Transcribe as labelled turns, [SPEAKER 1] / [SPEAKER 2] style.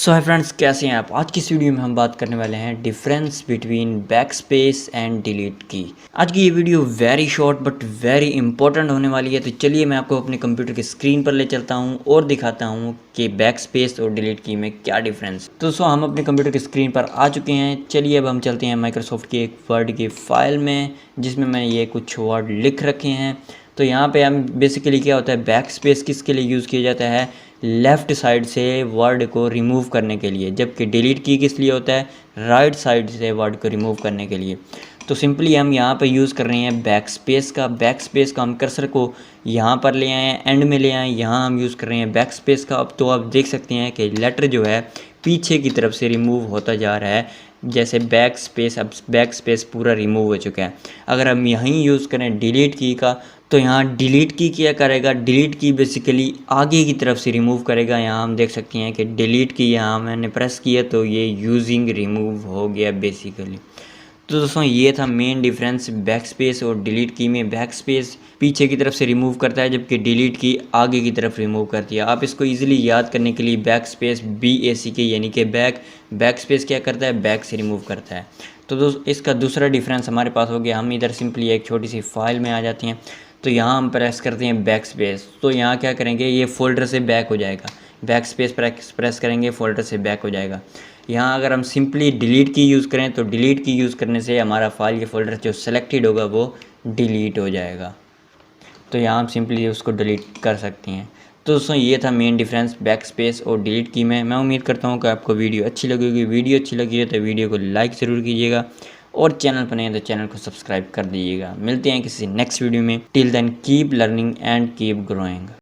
[SPEAKER 1] सो hi friends, कैसे हैं आप। आज की इस वीडियो में हम बात करने वाले हैं difference between back space and delete की। आज की ये video very short but very important होने वाली है। तो चलिए मैं आपको अपने कंप्यूटर की स्क्रीन पर ले चलता हूँ और दिखाता हूँ कि बैक स्पेस और डिलीट की में क्या डिफरेंस। तो हम अपने कंप्यूटर की स्क्रीन पर आ चुके हैं। चलिए अब हम चलते हैं माइक्रोसॉफ्ट की एक वर्ड की फाइल में, जिसमें मैंने ये कुछ वर्ड लिख रखे हैं। तो यहाँ पे हम बेसिकली क्या होता है, बैक स्पेस किसके लिए यूज़ किया जाता है, लेफ़्ट साइड से वर्ड को रिमूव करने के लिए, जबकि डिलीट की किस लिए होता है, राइट साइड से वर्ड को रिमूव करने के लिए। तो सिंपली हम यहाँ पे यूज़ कर रहे हैं बैक स्पेस का। बैक स्पेस का हम कर्सर को यहाँ पर ले आए, एंड में ले आए, यहाँ हम यूज़ कर रहे हैं बैक स्पेस का। अब तो आप देख सकते हैं कि लेटर जो है पीछे की तरफ से रिमूव होता जा रहा है, जैसे बैक स्पेस, अब बैक स्पेस पूरा रिमूव हो चुका है। अगर हम यहीं यूज़ करें डिलीट की का, तो यहाँ डिलीट की क्या करेगा, डिलीट की बेसिकली आगे की तरफ से रिमूव करेगा। यहाँ हम देख सकते हैं कि डिलीट की यहाँ मैंने प्रेस किया तो ये यूजिंग रिमूव हो गया बेसिकली। तो दोस्तों ये था मेन डिफरेंस बैक स्पेस और डिलीट की में। बैक स्पेस पीछे की तरफ से रिमूव करता है, जबकि डिलीट की आगे की तरफ रिमूव करती है। आप इसको इजीली याद करने के लिए बैक स्पेस BACK यानी कि बैक स्पेस क्या करता है, बैक से रिमूव करता है। तो दोस्तों इसका दूसरा डिफरेंस हमारे पास हो गया। हम इधर सिंपली एक छोटी सी फाइल में आ जाते हैं। तो यहाँ हम प्रेस करते हैं बैक स्पेस, तो यहाँ क्या करेंगे, ये फोल्डर से बैक हो जाएगा। बैक स्पेस प्रेस करेंगे, फोल्डर से बैक हो जाएगा। यहाँ अगर हम सिंपली डिलीट की यूज़ करें तो डिलीट की यूज़ करने से हमारा फाइल या फोल्डर जो सेलेक्टेड होगा वो डिलीट हो जाएगा। तो यहाँ हम सिंपली उसको डिलीट कर सकते हैं। तो दोस्तों ये था मेन डिफरेंस बैक स्पेस और डिलीट की में। मैं उम्मीद करता हूँ कि आपको वीडियो अच्छी लगी होगी। वीडियो अच्छी लगी है तो वीडियो को लाइक ज़रूर कीजिएगा, और चैनल पर नहीं है तो चैनल को सब्सक्राइब कर दीजिएगा। मिलते हैं किसी नेक्स्ट वीडियो में। Till then keep learning and keep growing.